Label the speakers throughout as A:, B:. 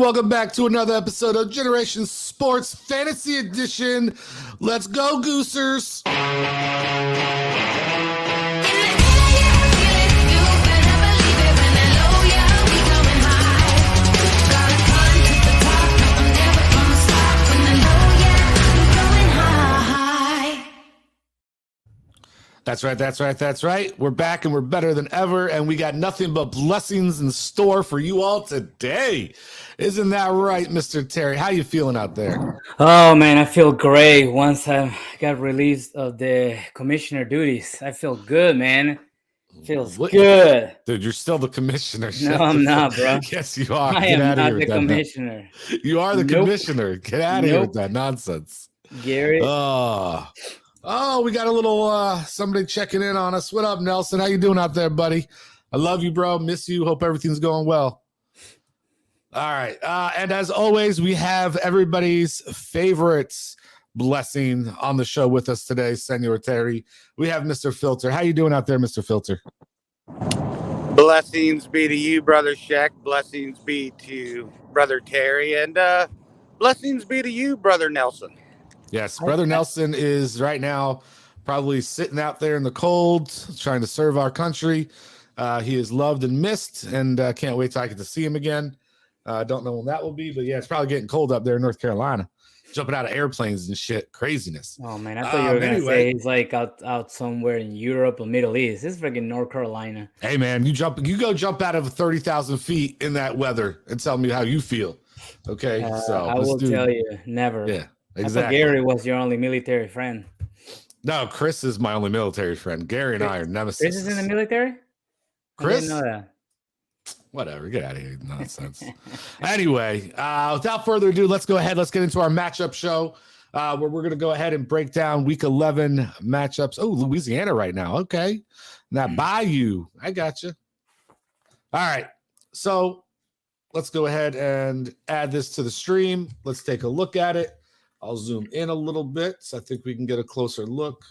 A: welcome back to another episode of Generation Sports Fantasy Edition. Let's go, Goosers. That's right. We're back and we're better than ever, and we got nothing but blessings in store for you all today. Isn't that right, Mr. Terry? How you feeling out there?
B: Oh, man, I feel great once I got released of the commissioner duties. I feel good, man. Feels good.
A: Dude, you're still the commissioner.
B: No, I'm not, bro.
A: Yes, you are.
B: I am not the commissioner.
A: You are the commissioner. Get out of here with that nonsense.
B: Gary.
A: Oh, we got a little somebody checking in on us. What up, Nelson? How you doing out there, buddy? I love you, bro. Miss you. Hope everything's going well. All right. And as always, we have everybody's favorites blessing on the show with us today, Senor Terry. We have Mr. Filter. How you doing out there, Mr. Filter?
C: Blessings be to you, Brother Sheck. Blessings be to Brother Terry. And blessings be to you, Brother Nelson.
A: Yes, Brother Nelson is right now probably sitting out there in the cold, trying to serve our country. He is loved and missed, and can't wait till I get to see him again. Don't know when that will be, but yeah, it's probably getting cold up there in North Carolina. Jumping out of airplanes and shit. Craziness.
B: Oh, man, I thought you were going to say he's like out somewhere in Europe or Middle East. This is freaking North Carolina.
A: Hey, man, you go jump out of 30,000 feet in that weather and tell me how you feel. Okay, so
B: I will tell you, never.
A: Yeah. Exactly.
B: I thought Gary was your only military friend.
A: No, Chris is my only military friend. Gary and I are nemesis.
B: Chris is in the military?
A: Chris?
B: I didn't know that.
A: Whatever. Get out of here. Nonsense. Anyway, without further ado, let's go ahead. Let's get into our matchup show where we're going to go ahead and break down week 11 matchups. Oh, Louisiana right now. Okay. Now, Bayou. I got you. All right. So let's go ahead and add this to the stream. Let's take a look at it. I'll zoom in a little bit so I think we can get a closer look.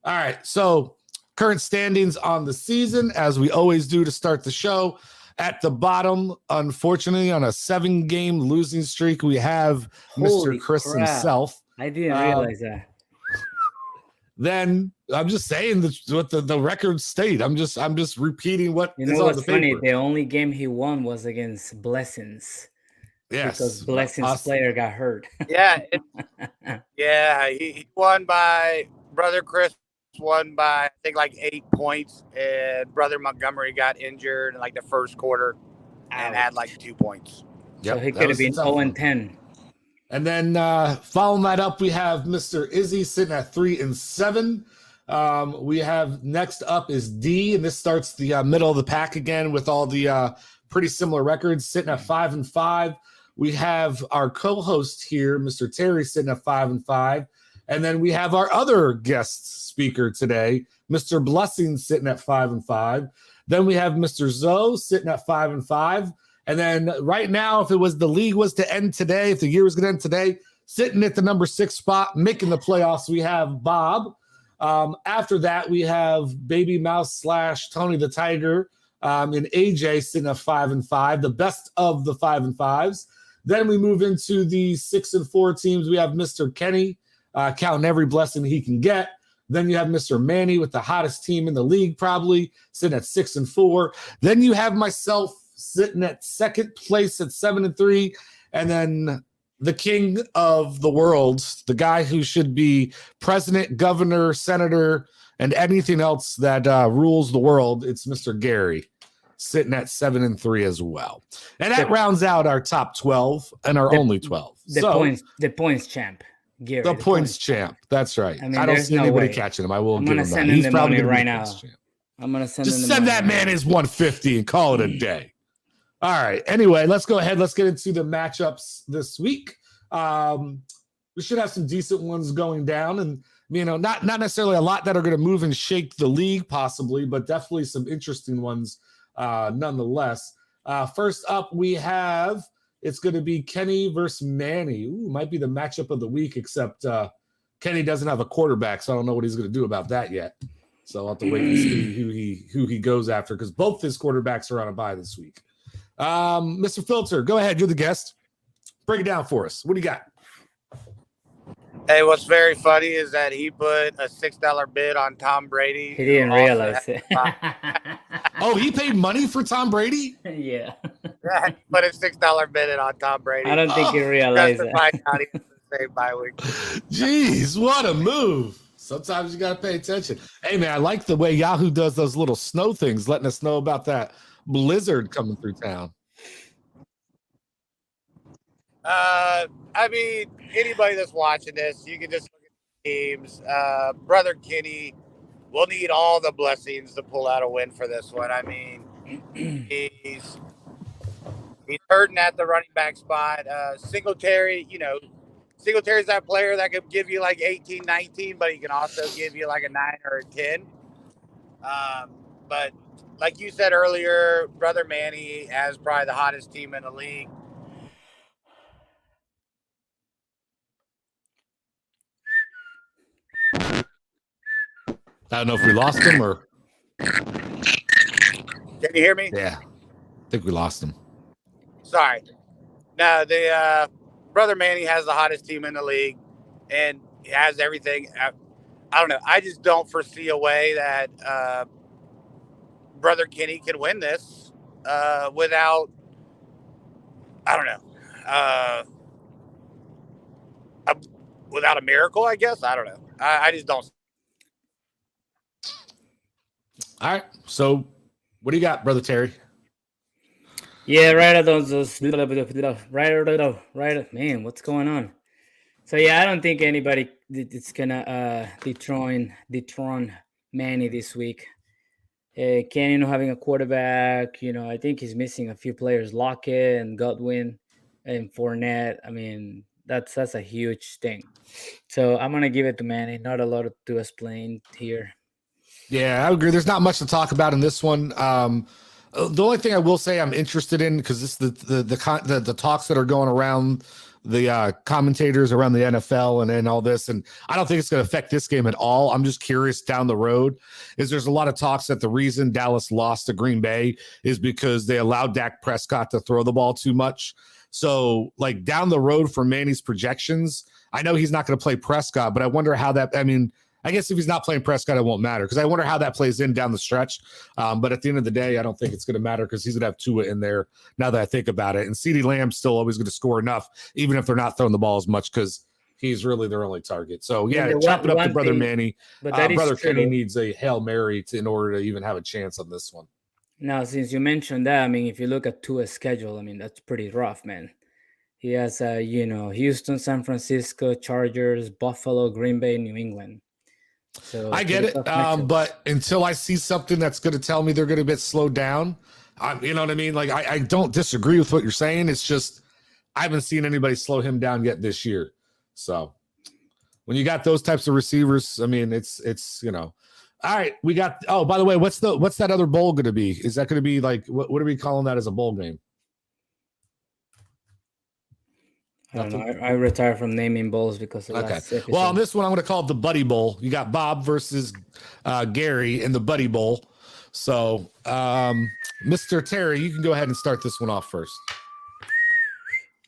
A: All right, so current standings on the season, as we always do to start the show. At the bottom, unfortunately, on a 7-game losing streak, we have
B: Holy
A: Mr. Chris
B: crap.
A: himself.
B: I didn't realize that.
A: Then I'm just saying what the record state. I'm just repeating what
B: you know
A: is on
B: what's
A: the
B: funny?
A: paper.
B: The only game he won was against Blessings.
A: Yes,
B: because Blessings player got hurt.
C: Yeah, he won by Brother Chris won by I think like 8 points, and Brother Montgomery got injured in like the first quarter and had like 2 points.
B: So he could have been 0-10.
A: And then following that up, we have Mr. Izzy sitting at 3-7. We have next up is D, and this starts the middle of the pack again with all the pretty similar records, sitting at 5-5. We have our co-host here, Mr. Terry, sitting at 5-5. And then we have our other guest speaker today, Mr. Blessing, sitting at 5-5. Then we have Mr. Zoe sitting at 5-5. And then right now, if the league was to end today, if the year was going to end today, sitting at the number 6 spot, making the playoffs, we have Bob. After that, we have Baby Mouse / Tony the Tiger and AJ sitting at 5-5, the best of the 5-5s. Then we move into the 6-4 teams. We have Mr. Kenny counting every blessing he can get. Then you have Mr. Manny with the hottest team in the league, probably sitting at 6-4. Then you have myself sitting at second place at 7-3. And then the king of the world, the guy who should be president, governor, senator, and anything else that rules the world, it's Mr. Gary, sitting at 7-3 as well. And that rounds out our top 12 and our only 12.
B: The points champ, Gary.
A: The points champ. That's right.
B: I mean,
A: I don't see anybody catching him. I will give him that.
B: He's probably right now. I'm going to send him.
A: Just send that man his 150 and call it a day. All right. Anyway, let's go ahead. Let's get into the matchups this week. We should have some decent ones going down, and not necessarily a lot that are going to move and shake the league possibly, but definitely some interesting ones nonetheless. First up, we have it's going to be Kenny versus Manny. Ooh, might be the matchup of the week, except Kenny doesn't have a quarterback, so I don't know what he's going to do about that yet. So I'll have to wait and see who he goes after, because both his quarterbacks are on a bye this week. Mr. Filter, go ahead. You're the guest. Break it down for us. What do you got?
C: Hey, what's very funny is that he put a $6 bid on Tom Brady.
B: He didn't realize it.
A: Oh, he paid money for Tom Brady?
B: Yeah.
C: Put a $6 bid on Tom Brady.
B: I don't think he
A: Oh,
B: realized
C: Just to
B: it.
C: find out he was the same bye week.
A: Jeez, what a move. Sometimes you got to pay attention. Hey, man, I like the way Yahoo does those little snow things, letting us know about that blizzard coming through town.
C: I mean, anybody that's watching this, you can just look at the teams. Brother Kenny will need all the blessings to pull out a win for this one. I mean, he's hurting at the running back spot. Singletary, Singletary's that player that could give you like 18, 19, but he can also give you like a 9 or a 10. But like you said earlier, Brother Manny has probably the hottest team in the league.
A: I don't know if we lost him or.
C: Can you hear me?
A: Yeah, I think we lost him.
C: Sorry. No, the Brother Manny has the hottest team in the league, and he has everything. I don't know. I just don't foresee a way that Brother Kenny can win this without. I don't know. Without a miracle, I guess. I don't know. I just don't.
A: All right. So, what do you got, Brother Terry?
B: Yeah, right at those right. Man, what's going on? So yeah, I don't think anybody it's gonna dethrone Manny this week. Kenny not having a quarterback, I think he's missing a few players, Lockett and Godwin and Fournette. I mean, that's a huge thing. So I'm gonna give it to Manny. Not a lot to explain here.
A: Yeah, I agree. There's not much to talk about in this one. The only thing I will say I'm interested in, because this the talks that are going around the commentators around the NFL and all this, and I don't think it's going to affect this game at all. I'm just curious down the road, is there's a lot of talks that the reason Dallas lost to Green Bay is because they allowed Dak Prescott to throw the ball too much. So, like, down the road for Manny's projections, I know he's not going to play Prescott, but I wonder how that, I mean, I guess if he's not playing Prescott, it won't matter, because I wonder how that plays in down the stretch. But at the end of the day, I don't think it's going to matter, because he's going to have Tua in there now that I think about it. And CeeDee Lamb's still always going to score enough, even if they're not throwing the ball as much, because he's really their only target. So, yeah, chop it up to Brother Manny.
B: But
A: Brother Kenny needs a Hail Mary in order to even have a chance on this one.
B: Now, since you mentioned that, I mean, if you look at Tua's schedule, I mean, that's pretty rough, man. He has, Houston, San Francisco, Chargers, Buffalo, Green Bay, New England. So
A: I get it, but until I see something that's going to tell me they're going to get slowed down, you know what I mean? Like, I don't disagree with what you're saying. It's just I haven't seen anybody slow him down yet this year. So when you got those types of receivers, I mean, it's all right. We got. Oh, by the way, what's that other bowl going to be? Is that going to be like what are we calling that as a bowl game?
B: I don't know. I retired from naming bowls because of last episode.
A: Well, on this one, I'm going to call it the Buddy Bowl. You got Bob versus Gary in the Buddy Bowl. So, Mr. Terry, you can go ahead and start this one off first.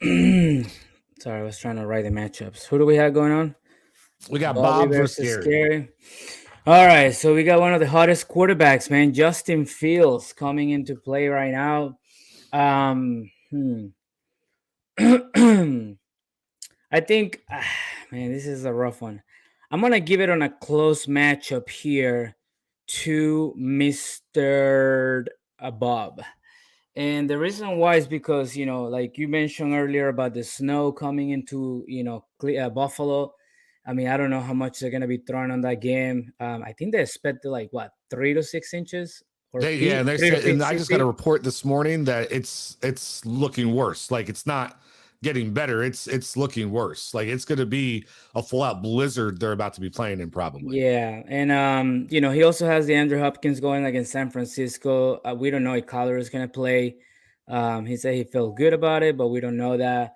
B: Sorry, I was trying to write the matchups. Who do we have going on?
A: We got Bob versus Gary.
B: All right, so we got one of the hottest quarterbacks, man. Justin Fields coming into play right now. I think, man, this is a rough one. I'm going to give it on a close matchup here to Mr. Bob. And the reason why is because, like you mentioned earlier about the snow coming into, Buffalo. I mean, I don't know how much they're going to be throwing on that game. I think they expected 3 to 6 inches.
A: And I just got a report this morning that it's looking worse. Like, it's not getting better. It's looking worse. Like, it's going to be a full out blizzard they're about to be playing in probably.
B: Yeah. And, he also has the Andrew Hopkins going against San Francisco. We don't know if Kyler is going to play. He said he felt good about it, but we don't know that.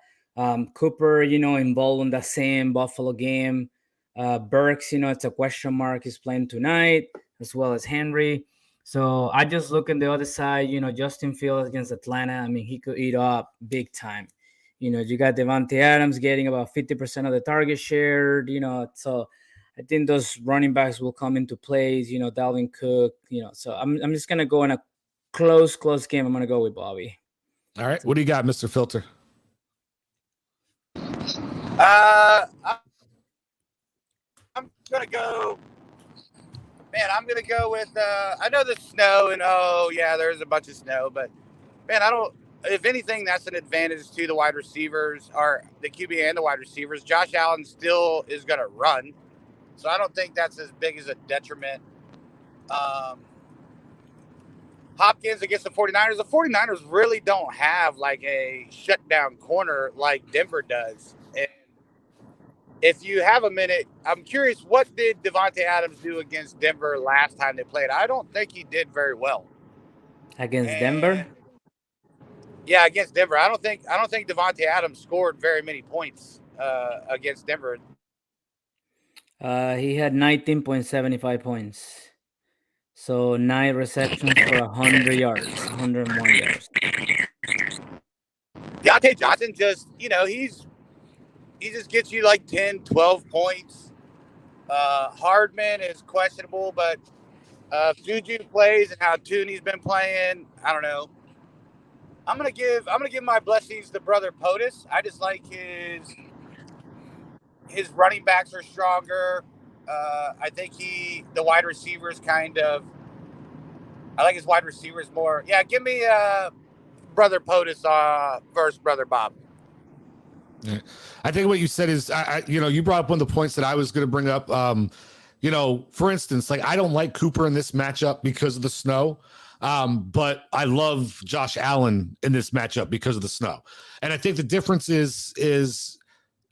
B: Cooper, involved in the same Buffalo game. Burks, it's a question mark. He's playing tonight, as well as Henry. So I just look on the other side, Justin Fields against Atlanta. I mean, he could eat up big time. You got Devontae Adams getting about 50% of the target share. So I think those running backs will come into plays. Dalvin Cook. So I'm just gonna go in a close game. I'm gonna go with Bobby.
A: All right, what do you got, Mr. Filter?
C: I'm gonna go. Man, I'm gonna go with. I know the snow, and oh yeah, there's a bunch of snow, but man, I don't. If anything, that's an advantage to the wide receivers, or the QB and the wide receivers. Josh Allen still is gonna run, so I don't think that's as big as a detriment. Hopkins against the 49ers. The 49ers really don't have like a shutdown corner like Denver does. And if you have a minute, I'm curious, what did Devontae Adams do against Denver last time they played? I don't think he did very well.
B: Against Denver?
C: Yeah, against Denver. I don't think Devontae Adams scored very many points against Denver.
B: He had 19.75 points. So 9 receptions for 100 yards, 101 yards.
C: Deontay Johnson just, he just gets you like 10, 12 points. Hardman is questionable, but Juju plays and how Tooney's been playing, I don't know. I'm gonna give my blessings to Brother POTUS. I just like his running backs are stronger. I think the wide receivers I like his wide receivers more. Yeah, give me Brother POTUS versus Brother Bob.
A: Yeah. I think what you said is, you brought up one of the points that I was going to bring up. For instance, like I don't like Cooper in this matchup because of the snow. But I love Josh Allen in this matchup because of the snow. And I think the difference is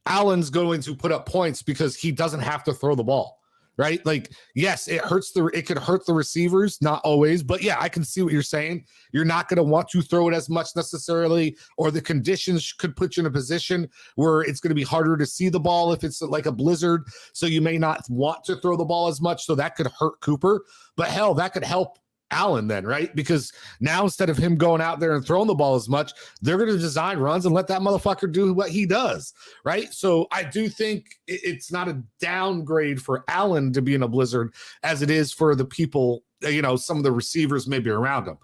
A: Allen's going to put up points because he doesn't have to throw the ball, right? Like, yes, it could hurt the receivers, not always, but yeah, I can see what you're saying. You're not going to want to throw it as much necessarily, or the conditions could put you in a position where it's going to be harder to see the ball if it's like a blizzard. So you may not want to throw the ball as much. So that could hurt Cooper, but hell, that could help Allen then, right? Because now instead of him going out there and throwing the ball as much, they're going to design runs and let that motherfucker do what he does, right? So I do think it's not a downgrade for Allen to be in a blizzard as it is for the people, some of the receivers maybe around him.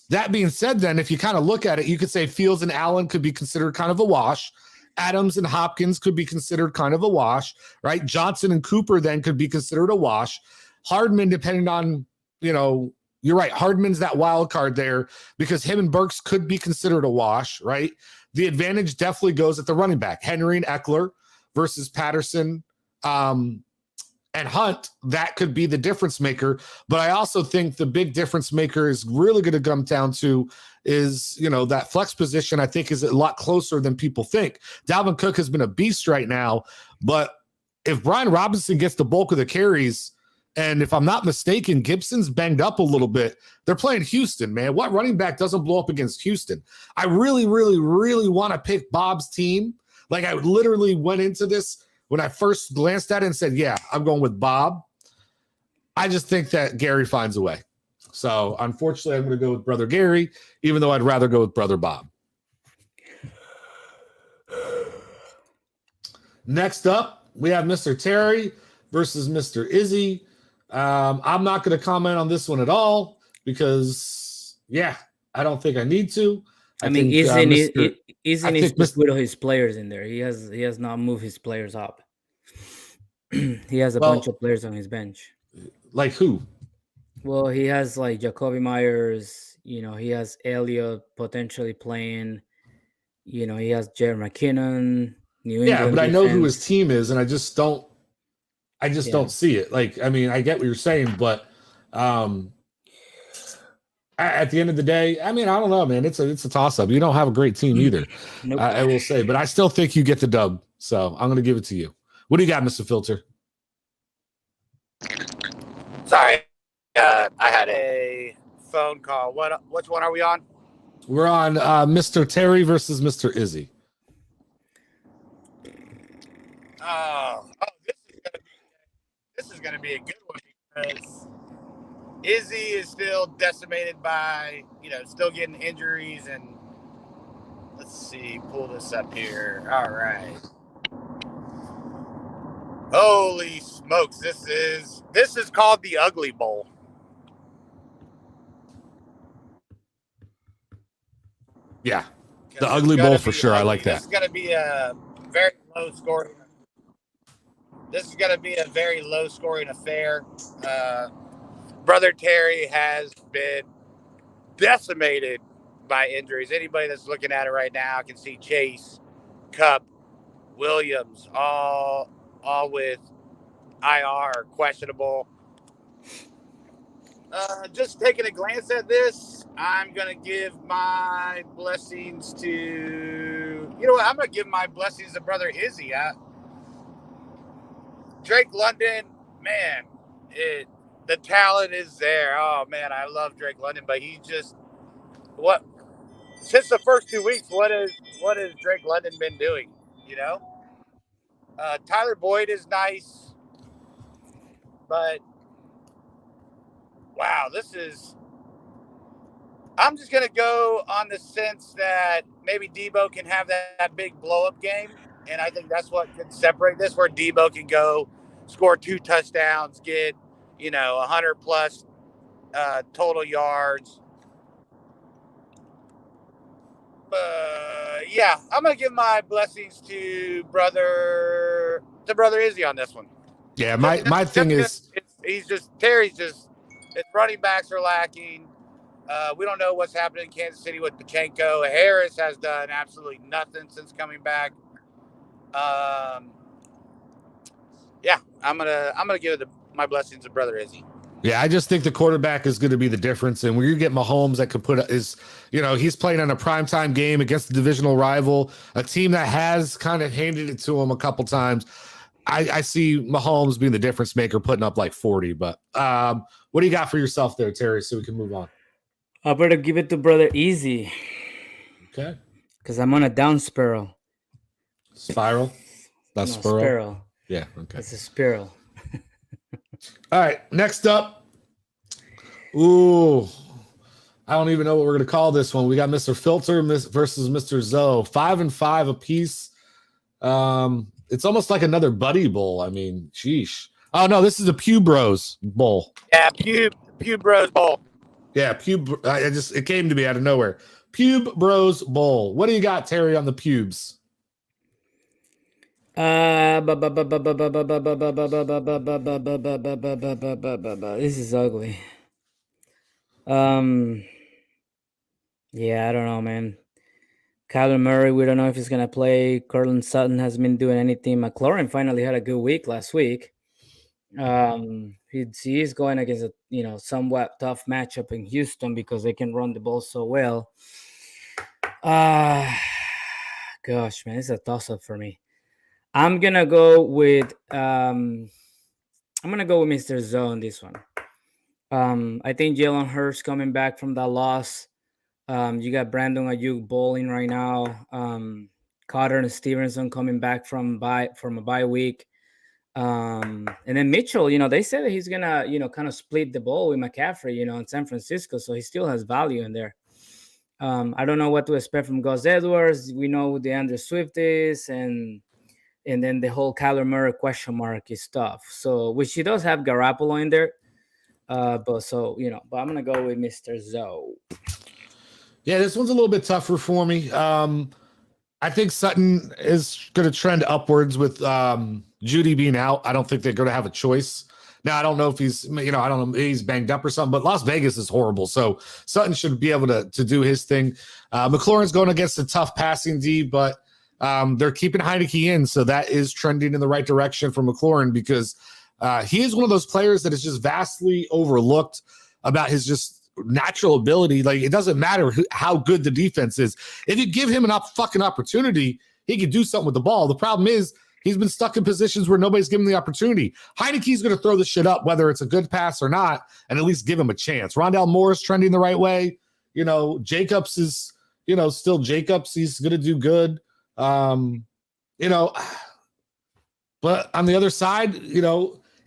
A: That being said, then if you kind of look at it, you could say Fields and Allen could be considered kind of a wash. Adams and Hopkins could be considered kind of a wash, right? Johnson and Cooper then could be considered a wash. Hardman, depending on, you're right. Hardman's that wild card there because him and Burks could be considered a wash, right? The advantage definitely goes at the running back. Henry and Eckler versus Patterson and Hunt. That could be the difference maker. But I also think the big difference maker is really going to come down to is, that flex position, I think, is a lot closer than people think. Dalvin Cook has been a beast right now. But if Brian Robinson gets the bulk of the carries, and if I'm not mistaken, Gibson's banged up a little bit. They're playing Houston, man. What running back doesn't blow up against Houston? I really, really, really want to pick Bob's team. Like I literally went into this when I first glanced at it and said, yeah, I'm going with Bob. I just think that Gary finds a way. So unfortunately, I'm going to go with Brother Gary, even though I'd rather go with Brother Bob. Next up, we have Mr. Terry versus Mr. Izzy. I'm not going to comment on this one at all because, I don't think I need to.
B: I mean, Izzy needs to put his players in there. He has not moved his players up. He has a bunch of players on his bench.
A: Like who?
B: Well, he has like Jacoby Myers. He has Elliott potentially playing. He has Jerry McKinnon. New England
A: but I know
B: defense.
A: who his team is, and I just don't see it. Like, I mean, I get what you're saying, but at the end of the day, I mean, I don't know, man. It's a toss up. You don't have a great team either.
B: Nope.
A: I will say, but I still think you get the dub. So I'm going to give it to you. What do you got, Mr. Filter?
C: Sorry, I had a phone call. Which one are we on?
A: We're on Mr. Terry versus Mr. Izzy.
C: Oh, this is gonna be a good one because Izzy is still decimated by still getting injuries, and let's see. Pull this up here. All right. Holy smokes! This is called the Ugly Bowl.
A: Yeah, the Ugly Bowl for sure.
C: Ugly.
A: I like that.
C: This is going to be a very low scoring. This is going to be a very low scoring affair. Brother Terry has been decimated by injuries. Anybody that's looking at it right now can see Chase, Cup, Williams, all with IR, questionable. Just taking a glance at this, I'm going to give my blessings to, you know what, I'm going to give my blessings to Brother Izzy. Drake London, man, the talent is there. Oh, man, I love Drake London, but he just, since the first 2 weeks, what has Drake London been doing, you know? Tyler Boyd is nice, but wow, I'm just going to go on the sense that maybe Debo can have that big blow-up game, and I think that's what can separate this, where Debo can go score 2 touchdowns, get, 100-plus total yards. Yeah, I'm going to give my blessings to brother Izzy on this one.
A: Yeah, my thing is
C: Terry's just his running backs are lacking. We don't know what's happening in Kansas City with Pachenko. Harris has done absolutely nothing since coming back. Yeah, I'm gonna give my blessings to brother Izzy.
A: Yeah, I just think the quarterback is going to be the difference. And when you get Mahomes that could he's playing on a primetime game against the divisional rival, a team that has kind of handed it to him a couple times. I see Mahomes being the difference maker, putting up like 40. But what do you got for yourself there, Terry, so we can move on?
B: I better give it to brother Easy.
A: Okay.
B: Because I'm on a down spiral.
A: Spiral? That's
B: spiral.
A: Yeah, okay.
B: It's a spiral.
A: All right, next up. Ooh, I don't even know what we're going to call this one. We got Mr. Filter versus Mr. Zoe. 5-5 apiece. It's almost like another buddy bowl. I mean, sheesh. Oh, no, this is a Pew Bros bowl.
C: Yeah, Pew Bros bowl.
A: Yeah, it came to me out of nowhere. Pube Bros bowl. What do you got, Terry, on the pubes?
B: This is ugly. Yeah, I don't know, man. Kyler Murray, we don't know if he's gonna play. Cortland Sutton hasn't been doing anything. McLaurin finally had a good week last week. He is going against a somewhat tough matchup in Houston because they can run the ball so well. Gosh, man, it's a toss-up for me. I'm gonna go with Mr. Zoe on this one. I think Jalen Hurts coming back from that loss. You got Brandon Ayuk bowling right now. Carter and Stevenson coming back from a bye week. And then Mitchell, they said that he's gonna, kind of split the ball with McCaffrey, in San Francisco. So he still has value in there. I don't know what to expect from Gus Edwards. We know who DeAndre Swift is, and then the whole Kyler Murray question mark is tough. So, which he does have Garoppolo in there. But I'm gonna go with Mr. Zoe.
A: Yeah, this one's a little bit tougher for me. I think Sutton is going to trend upwards with Judy being out. I don't think they're going to have a choice. Now, I don't know if he's, I don't know, he's banged up or something, but Las Vegas is horrible. So Sutton should be able to do his thing. McLaurin's going against a tough passing D, but they're keeping Heineke in. So that is trending in the right direction for McLaurin because he is one of those players that is just vastly overlooked about his just natural ability. Like, it doesn't matter how good the defense is. If you give him an fucking opportunity, he can do something with the ball. The problem is he's been stuck in positions where nobody's given him the opportunity. Heineke's going to throw the shit up, whether it's a good pass or not, and at least give him a chance. Rondale Moore is trending the right way. Jacobs is, still Jacobs. He's going to do good. But on the other side,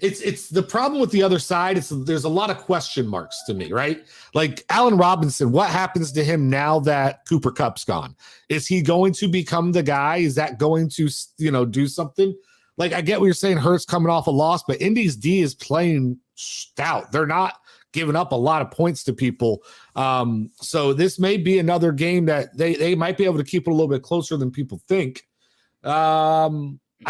A: it's the problem with the other side. There's a lot of question marks to me, right? Like Allen Robinson, what happens to him now that Cooper Kupp's gone? Is he going to become the guy? Is that going to, do something? Like, I get what you're saying, Hurts coming off a loss, but Indy's D is playing stout. They're not giving up a lot of points to people. So this may be another game that they might be able to keep it a little bit closer than people think. I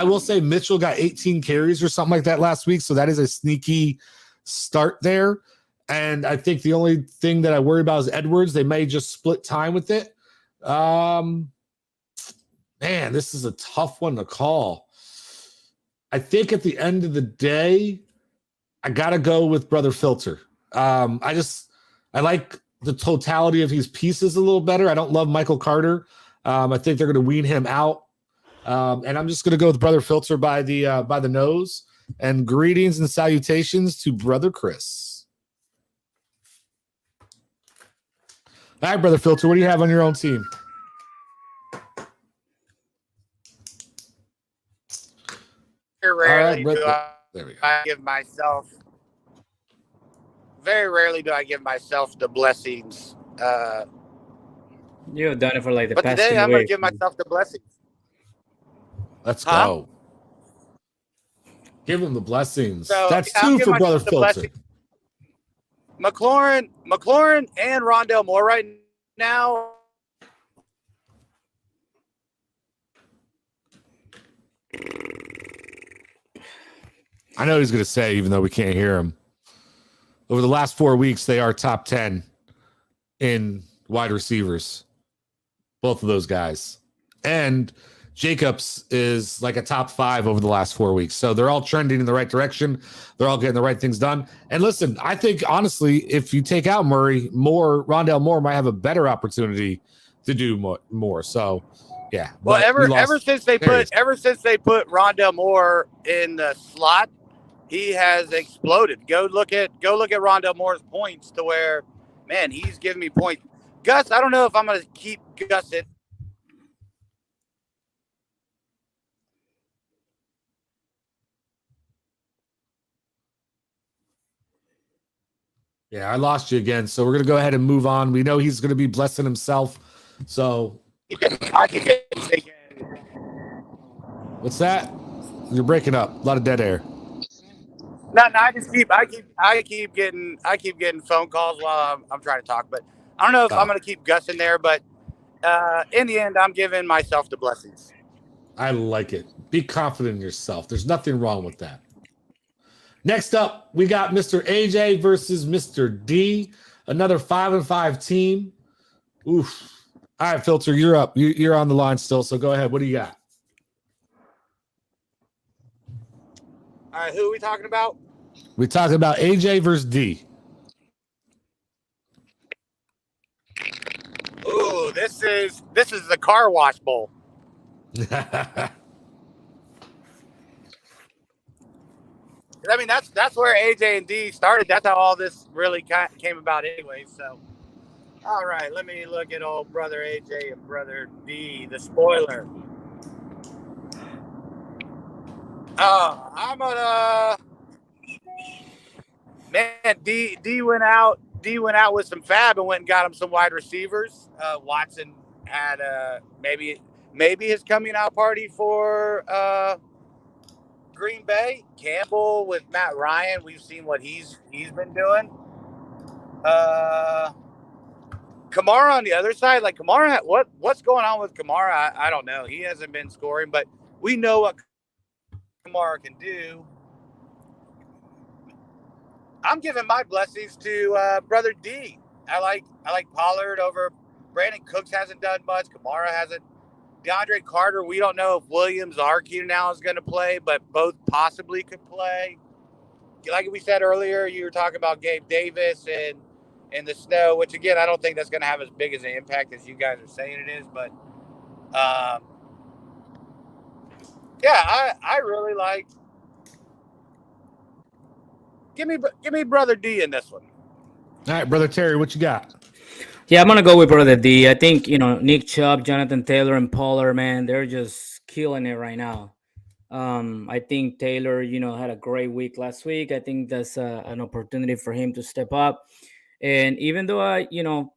A: will say Mitchell got 18 carries or something like that last week, so that is a sneaky start there. And I think the only thing that I worry about is Edwards. They may just split time with it. Man, this is a tough one to call. I think at the end of the day, I got to go with Brother Filter. I like the totality of his pieces a little better. I don't love Michael Carter. I think they're going to wean him out. And I'm just going to go with Brother Filter by the nose. And greetings and salutations to Brother Chris. All right, Brother Filter, what do you have on your own team?
C: Rarely
A: All right,
C: do
A: there we go.
C: I give myself. Very rarely do I give myself the blessings.
B: You've done it for like the
C: But
B: past
C: today
B: 2
C: I'm going to
B: weeks.
C: give myself the blessings.
A: Let's go. Give him the blessings.
C: So,
A: That's
C: I'll
A: two
C: give
A: for Brother
C: myself the
A: Filter.
C: blessings. McLaurin and Rondell Moore right now.
A: I know he's going to say, even though we can't hear him. Over the last 4 weeks, they are top 10 in wide receivers. Both of those guys. And Jacobs is like a top 5 over the last 4 weeks. So they're all trending in the right direction. They're all getting the right things done. And listen, I think, honestly, if you take out Murray, Rondell Moore might have a better opportunity to do more. So, yeah.
C: Well,
A: But
C: ever since they put Rondell Moore in the slot, he has exploded. Go look at Rondell Moore's points to where, man, he's giving me points. Gus, I don't know if I'm going to keep Gus in.
A: Yeah, I lost you again. So we're going to go ahead and move on. We know he's going to be blessing himself. So
C: I can get
A: what's that? You're breaking up. A lot of dead air.
C: No, I keep getting phone calls while I'm trying to talk, but I don't know if I'm going to keep Gus in there, but in the end, I'm giving myself the blessings.
A: I like it. Be confident in yourself. There's nothing wrong with that. Next up, we got Mr. AJ versus Mr. D, another 5-5 team. Oof. All right, Filter, you're up. You're on the line still, so go ahead. What do you got?
C: All right, who are we talking about?
A: We're talking about AJ versus D.
C: Ooh, this is the car wash bowl. I mean, that's where AJ and D started. That's how all this really came about anyway. So, all right, let me look at old brother AJ and brother D, the spoiler. I'm gonna, man, D went out with some fab and went and got him some wide receivers. Watson had maybe his coming out party for Green Bay. Campbell with Matt Ryan, we've seen what he's been doing. Kamara on the other side, like Kamara, what's going on with Kamara? I don't know. He hasn't been scoring, but we know what Kamara can do. I'm giving my blessings to brother D. I like Pollard over Brandon Cooks. Hasn't done much. Kamara hasn't. DeAndre Carter, we don't know if Williams or Arquette now is going to play, but both possibly could play. Like we said earlier, you were talking about Gabe Davis and the snow, which, again, I don't think that's going to have as big as an impact as you guys are saying it is. But, yeah, I really like – give me Brother D in this one.
A: All right, Brother Terry, what you got?
B: Yeah, I'm gonna go with Brother D. I think Nick Chubb, Jonathan Taylor, and Pollard, man, they're just killing it right now. I think Taylor, had a great week last week. I think that's an opportunity for him to step up. And even though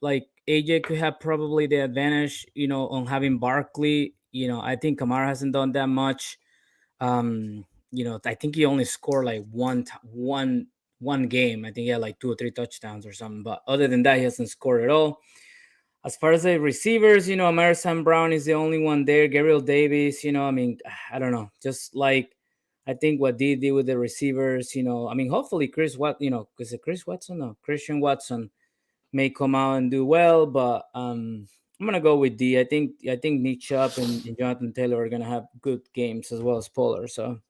B: like AJ could have probably the advantage, on having Barkley, I think Kamara hasn't done that much. I think he only scored like one game. I think he had like 2 or 3 touchdowns or something. But other than that, he hasn't scored at all. As far as the receivers, Emerson Brown is the only one there. Gabriel Davis, I don't know. Just like I think what they did with the receivers, hopefully because Christian Watson may come out and do well, but I'm gonna go with D. I think Nick Chubb and Jonathan Taylor are gonna have good games as well as Pollard. So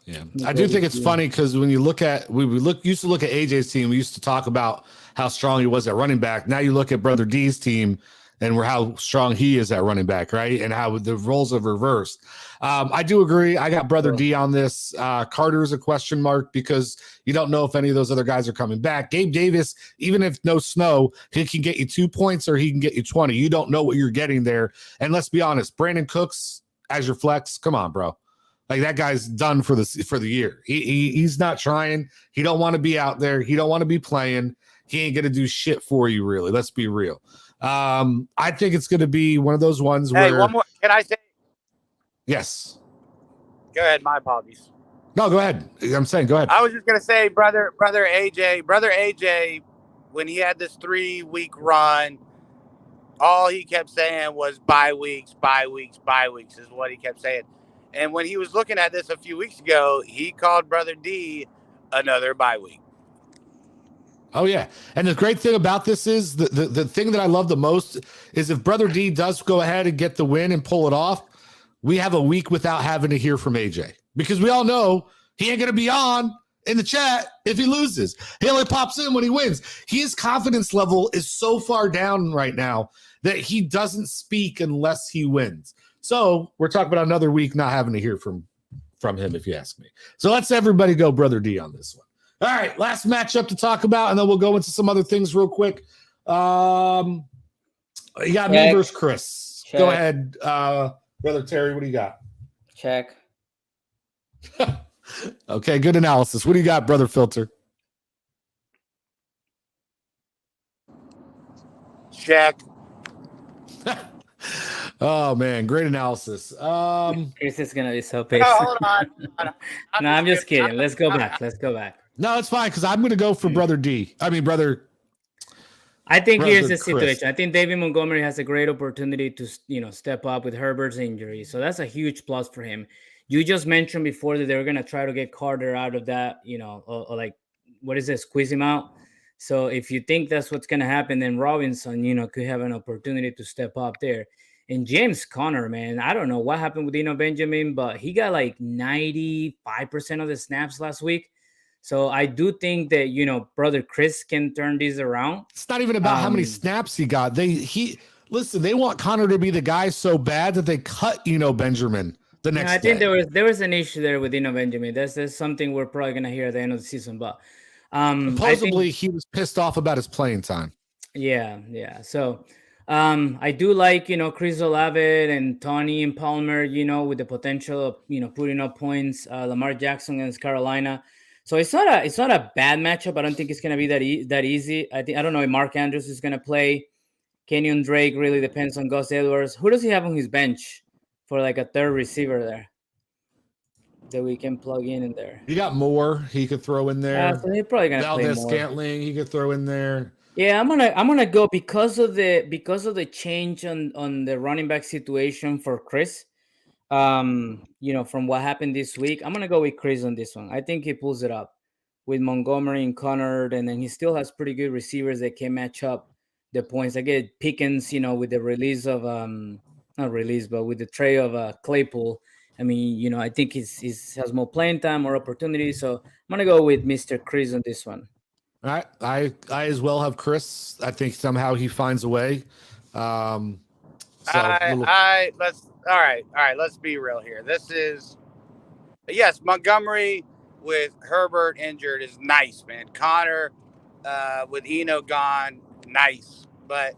A: yeah, I do think it's funny because when you look at used to look at AJ's team, we used to talk about how strong he was at running back. Now you look at Brother D's team and how strong he is at running back, right? And how the roles have reversed. I do agree. I got Brother D on this. Carter is a question mark because you don't know if any of those other guys are coming back. Gabe Davis, even if no snow, he can get you 2 points or he can get you 20. You don't know what you're getting there. And let's be honest, Brandon Cooks as your flex, come on, bro. Like that guy's done for the year. He's not trying. He don't want to be out there. He don't want to be playing. He ain't gonna do shit for you, really. Let's be real. I think it's gonna be one of those ones where.
C: One more. Can I say?
A: Yes.
C: Go ahead. My apologies.
A: No, go ahead. I'm saying, go ahead.
C: I was just gonna say, brother AJ, when he had this 3-week run, all he kept saying was bye weeks is what he kept saying. And when he was looking at this a few weeks ago, he called Brother D another bye week.
A: Oh, yeah. And the great thing about this is the thing that I love the most is if Brother D does go ahead and get the win and pull it off, we have a week without having to hear from AJ because we all know he ain't going to be on in the chat if he loses. He only pops in when he wins. His confidence level is so far down right now that he doesn't speak unless he wins. So we're talking about another week not having to hear from him, if you ask me. So let's everybody go Brother D on this one. All right, last matchup to talk about, and then we'll go into some other things real quick. You got me versus Chris.
D: Check.
A: Go ahead, Brother Terry. What do you got?
D: Check.
A: Okay, good analysis. What do you got, Brother Filter?
C: Check.
A: Oh man, great analysis.
B: Chris is gonna be so patient.
C: No, hold on.
B: No, I'm just kidding. Let's go back.
A: No, it's fine because I'm going to go for Brother D. Brother.
B: I think
A: Brother
B: here's the
A: Chris.
B: situation. I think David Montgomery has a great opportunity to step up with Herbert's injury, so that's a huge plus for him. You just mentioned before that they were going to try to get Carter out of that, or like what is it, squeeze him out. So if you think that's what's going to happen, then Robinson, could have an opportunity to step up there. And James Conner, man, I don't know what happened with Eno Benjamin, but he got like 95% of the snaps last week. So I do think that, Brother Chris can turn this around.
A: It's not even about how many snaps he got. They want Connor to be the guy so bad that they cut Benjamin the next day.
B: I think there was an issue there with Eno Benjamin. That's something we're probably going to hear at the end of the season. But
A: supposedly he was pissed off about his playing time.
B: Yeah. So I do like, Chris Olave and Tony and Palmer, with the potential of, putting up points. Lamar Jackson against Carolina. So it's not a bad matchup. I don't think it's going to be that easy. I don't know if Mark Andrews is going to play. Kenyon Drake really depends on Gus Edwards. Who does he have on his bench for like a third receiver there that we can plug in there?
A: You got Moore he could throw in there.
B: So he's probably going to play more.
A: Scantling he could throw in there.
B: Yeah, I'm gonna go because of the change on the running back situation for Chris. From what happened this week, I'm gonna go with Chris on this one. I think he pulls it up with Montgomery and Connor, and then he still has pretty good receivers that can match up the points. I get Pickens, with the release of not release, but with the trade of Claypool. I think he has more playing time, more opportunity. So I'm gonna go with Mr. Chris on this one.
A: All right, I as well have Chris. I think somehow he finds a way.
C: Let's be real here. This is Montgomery with Herbert injured is nice, man. Connor with Eno gone, nice. But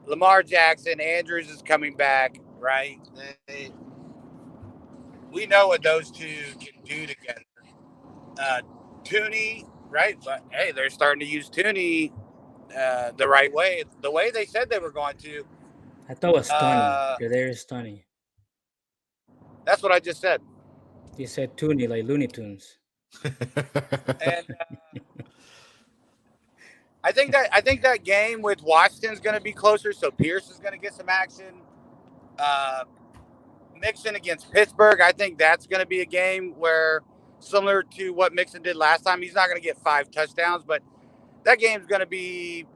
C: Lamar Jackson, Andrews is coming back, right? we know what those two can do together. Tooney, right? But hey, they're starting to use Tooney the right way, the way they said they were going to.
B: I thought it was Tony. There is Tony.
C: That's what I just said.
B: You said Toonie like Looney Tunes.
C: And I think that game with Washington's going to be closer. So Pierce is going to get some action. Mixon against Pittsburgh, I think that's going to be a game where, similar to what Mixon did last time, he's not going to get 5 touchdowns, but that game's going to be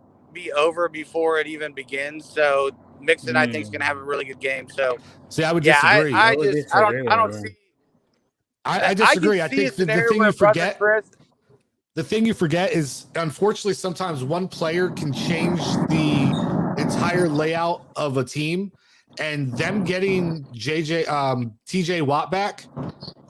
C: over before it even begins. So Mixon, I think, is going to have a really good game. So
A: see, I would disagree.
C: I don't see.
A: I disagree. I think the thing you forget.
C: Chris,
A: the thing you forget is, unfortunately, sometimes one player can change the entire layout of a team, and them getting TJ Watt back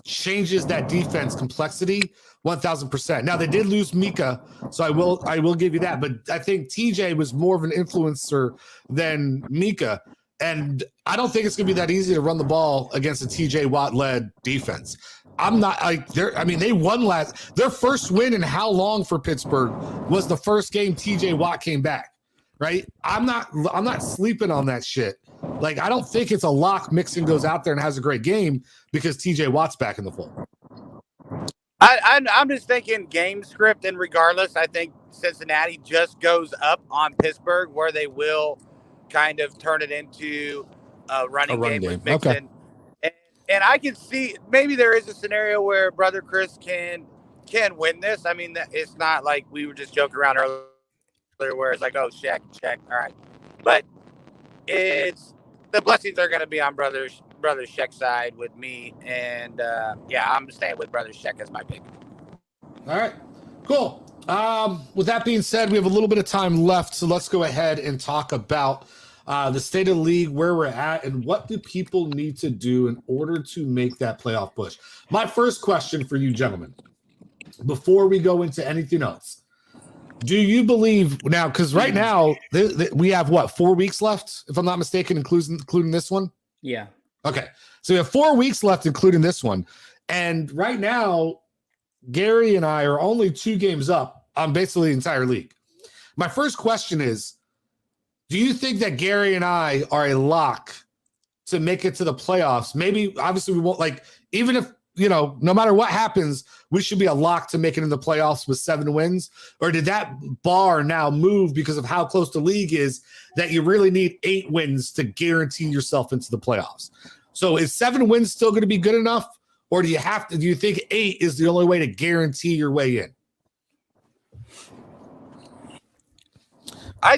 A: changes that defense complexity 1,000%. Now they did lose Mika, so I will give you that, but I think TJ was more of an influencer than Mika, and I don't think it's gonna be that easy to run the ball against a TJ Watt led defense. I'm not like they won their first win in how long for Pittsburgh was the first game TJ Watt came back, right? I'm not sleeping on that shit. Like, I don't think it's a lock Mixon goes out there and has a great game because TJ Watt's back in the fold.
C: I'm just thinking game script, and regardless, I think Cincinnati just goes up on Pittsburgh, where they will kind of turn it into a running game with Mixon.
A: Okay.
C: And I can see maybe there is a scenario where Brother Chris can win this. I mean, it's not like we were just joking around earlier where it's like, oh, check, all right. But it's the blessings are going to be on Brother Sheck's side with me. And, I'm staying with Brother Sheck as my pick.
A: All right, cool. With that being said, we have a little bit of time left, so let's go ahead and talk about the state of the league, where we're at, and what do people need to do in order to make that playoff push. My first question for you gentlemen, before we go into anything else, do you believe now, because right now we have 4 weeks left, if I'm not mistaken, including this one?
B: Yeah.
A: Okay, so we have 4 weeks left, including this one, and right now Gary and I are only 2 games up on basically the entire league. My first question is, do you think that Gary and I are a lock to make it to the playoffs? Maybe, obviously, we won't, like, even if, no matter what happens, we should be a lock to make it in the playoffs with 7 wins? Or did that bar now move because of how close the league is that you really need 8 wins to guarantee yourself into the playoffs? So is 7 wins still going to be good enough? Or do you think 8 is the only way to guarantee your way in?
C: I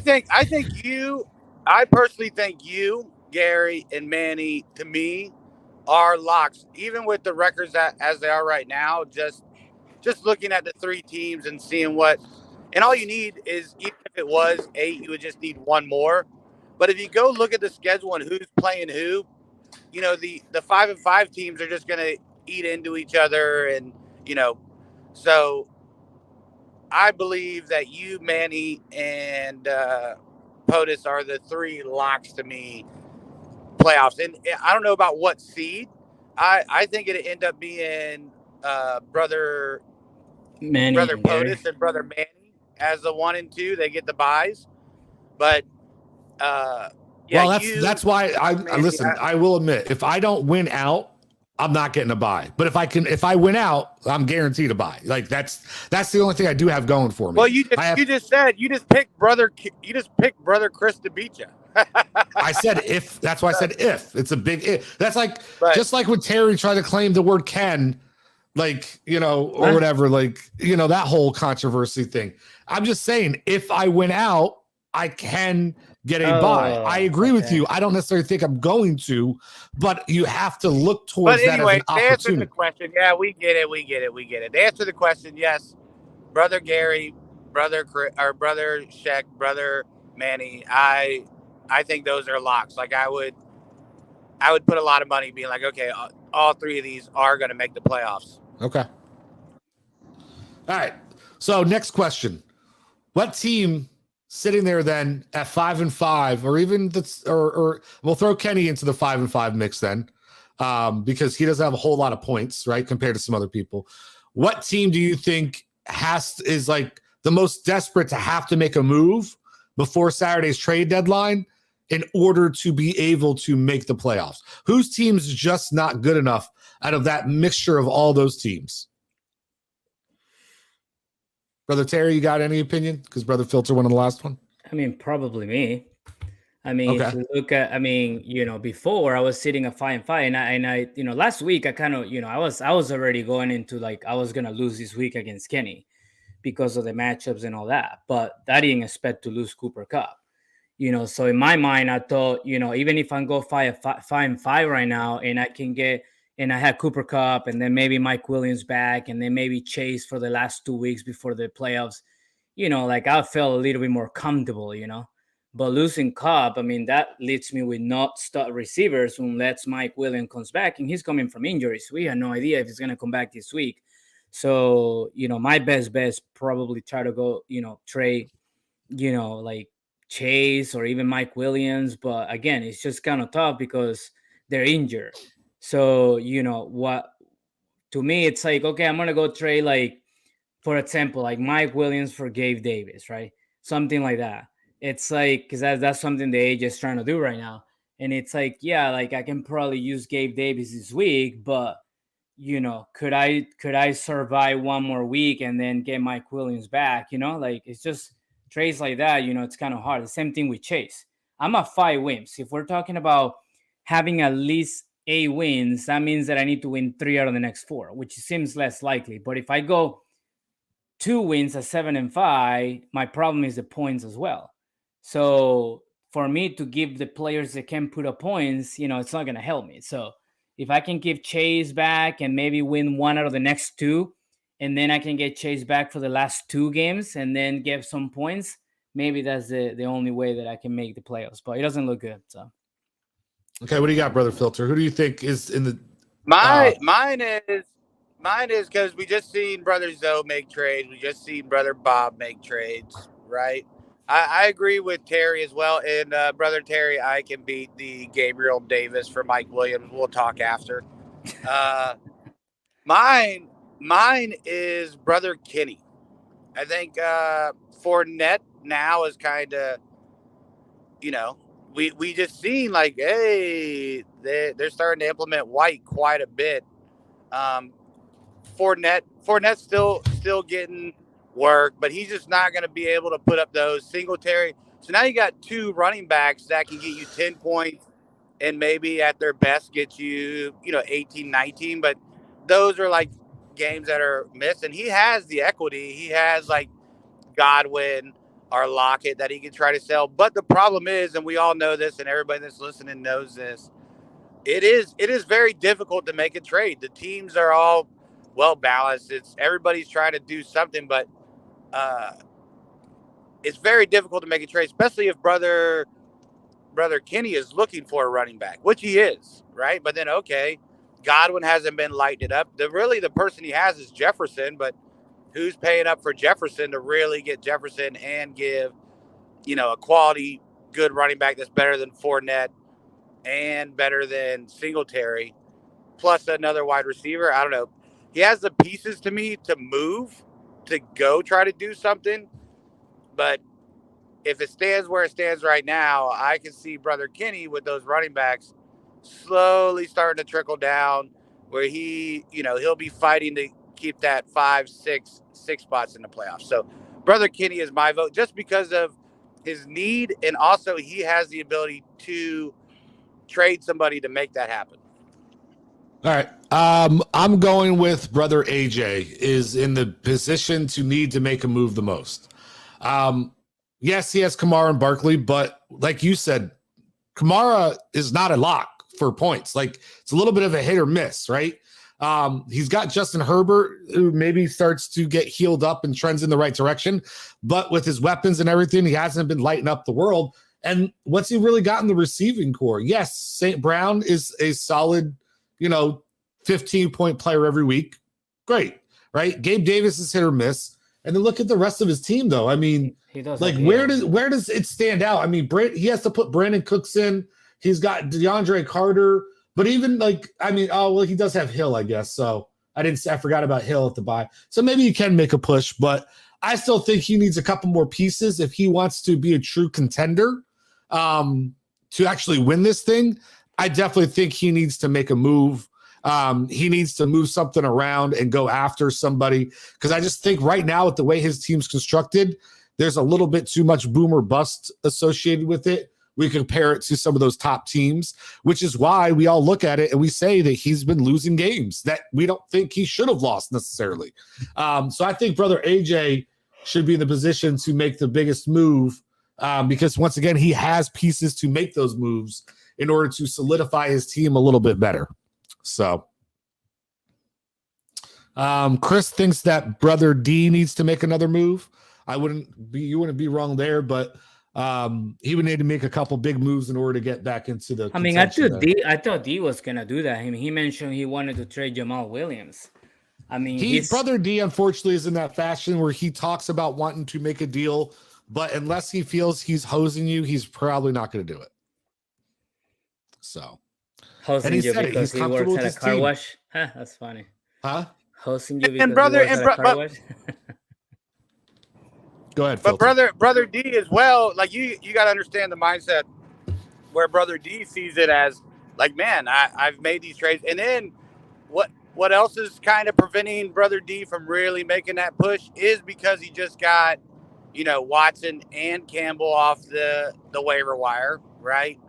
C: personally think you, Gary, and Manny, to me, are locks, even with the records as they are right now. Just looking at the 3 teams and seeing and all you need is, even if it was 8, you would just need 1 more. But if you go look at the schedule and who's playing who, the 5-5 teams are just going to eat into each other, and so I believe that you, Manny, and POTUS are the 3 locks to me playoffs. And I don't know about what seed. I think it'd end up being brother POTUS and brother Manny as the 1 and 2. They get the buys, but
A: that's why I will admit, if I don't win out, I'm not getting a buy. But if I win out, I'm guaranteed a buy. Like, that's the only thing I do have going for me.
C: Well, you just picked brother Chris to beat you.
A: I said if. That's why I said if. It's a big if. That's like, just like when Terry tried to claim the word Ken, like, or whatever, like, that whole controversy thing. I'm just saying, if I win out, I can get a buy. I agree with you. I don't necessarily think I'm going to, but you have to look towards that as an opportunity.
C: To answer the question, yeah, we get it. To answer the question, yes, brother Gary, brother Sheck, brother Manny, I think those are locks. Like, I would put a lot of money being like, okay, all 3 of these are going to make the playoffs.
A: Okay. All right. So next question: what team sitting there then at 5-5, or even or we'll throw Kenny into the 5-5 mix then, because he doesn't have a whole lot of points, right, compared to some other people. What team do you think is like the most desperate to have to make a move before Saturday's trade deadline in order to be able to make the playoffs? Whose team's just not good enough out of that mixture of all those teams? Brother Terry, you got any opinion? Because Brother Filter won on the last one.
B: I mean, probably me. I mean, if you look at, before I was sitting at 5-5, and I, last week I kind of, I was already going into like I was gonna lose this week against Kenny because of the matchups and all that, but I didn't expect to lose Cooper Kupp. So in my mind, I thought, even if I go 5-5 right now, and I can get, and I had Cooper Kupp, and then maybe Mike Williams back, and then maybe Chase for the last 2 weeks before the playoffs, like I felt a little bit more comfortable, But losing Kupp, I mean, that leaves me with not start receivers unless Mike Williams comes back, and he's coming from injuries. We have no idea if he's going to come back this week. So, my best bet is probably try to go, trade, like Chase or even Mike Williams. But again, it's just kind of tough because they're injured. So, what to me, it's like, okay, I'm going to go trade, like, for example, like Mike Williams for Gabe Davis, right? Something like that. It's like, because that's something the age is trying to do right now. And it's like, yeah, like I can probably use Gabe Davis this week, but, could I survive one more week and then get Mike Williams back? Like it's just trades like that, it's kind of hard. The same thing with Chase. I'm at 5 wins. If we're talking about having at least 8 wins, that means that I need to win 3 out of the next 4, which seems less likely. But if I go 2 wins at 7-5, my problem is the points as well. So for me to give the players that can put up points, it's not going to help me. So if I can give Chase back and maybe win 1 out of the next 2, and then I can get Chase back for the last 2 games and then get some points, maybe that's the only way that I can make the playoffs. But it doesn't look good. So,
A: okay, what do you got, Brother Filter? Who do you think is in the?
C: Mine is because we just seen Brother Zoe make trades. We just seen Brother Bob make trades, right? I agree with Terry as well. And Brother Terry, I can beat the Gabriel Davis for Mike Williams. We'll talk after. Mine is Brother Kenny. I think Fournette now is kind of, we just seen like, hey, they're starting to implement White quite a bit. Fournette's still getting work, but he's just not going to be able to put up those. Singletary. So now you got 2 running backs that can get you 10 points and maybe at their best get you, 18, 19. But those are like games that are missed. And he has the equity. He has like Godwin or Lockett that he can try to sell. But the problem is, and we all know this, and everybody that's listening knows this, it is very difficult to make a trade. The teams are all well balanced. Everybody's trying to do something, but it's very difficult to make a trade, especially if brother Kenny is looking for a running back, which he is, right? But then, okay, Godwin hasn't been lighting it up. The person he has is Jefferson, but who's paying up for Jefferson to really get Jefferson and give, a quality, good running back that's better than Fournette and better than Singletary, plus another wide receiver? I don't know. He has the pieces to me to move, to go try to do something. But if it stands where it stands right now, I can see Brother Kenny with those running backs slowly starting to trickle down where he'll be fighting to keep that 5, 6 spots in the playoffs. So Brother Kenny is my vote just because of his need. And also he has the ability to trade somebody to make that happen.
A: All right. I'm going with Brother AJ is in the position to need to make a move the most. Yes, he has Kamara and Barkley, but like you said, Kamara is not a lock for points. Like it's a little bit of a hit or miss, right? He's got Justin Herbert, who maybe starts to get healed up and trends in the right direction, but with his weapons and everything, he hasn't been lighting up the world. And what's he really got in the receiving core? Yes, St. Brown is a solid, 15-point player every week. Great, right? Gabe Davis is hit or miss. And then look at the rest of his team, though. I mean,
B: he does
A: where does it stand out? I mean, he has to put Brandon Cooks in. He's got DeAndre Carter, But even like, I mean, oh well, he does have Hill, I guess. So I forgot about Hill at the buy. So maybe he can make a push, but I still think he needs a couple more pieces if he wants to be a true contender to actually win this thing. I definitely think he needs to make a move. He needs to move something around and go after somebody, because I just think right now with the way his team's constructed, there's a little bit too much boom or bust associated with it. We compare it to some of those top teams, which is why we all look at it and we say that he's been losing games that we don't think he should have lost necessarily. So I think brother AJ should be in the position to make the biggest move because once again, he has pieces to make those moves in order to solidify his team a little bit better. So Chris thinks that brother D needs to make another move. You wouldn't be wrong there, but he would need to make a couple big moves in order to get back into the.
B: I mean, I thought D was gonna do that. I mean, he mentioned he wanted to trade Jamal Williams. I mean,
A: brother D unfortunately is in that fashion where he talks about wanting to make a deal, but unless he feels he's hosing you, he's probably not going to do it. So
B: hosing you because he works at a car wash. Huh, that's funny.
A: Huh?
B: Hosting you because he works at a car wash.
A: Go ahead,
C: but brother D as well. Like you got to understand the mindset where brother D sees it as like, man, I've made these trades, and then what else is kind of preventing brother D from really making that push is because he just got, Watson and Campbell off the waiver wire, right?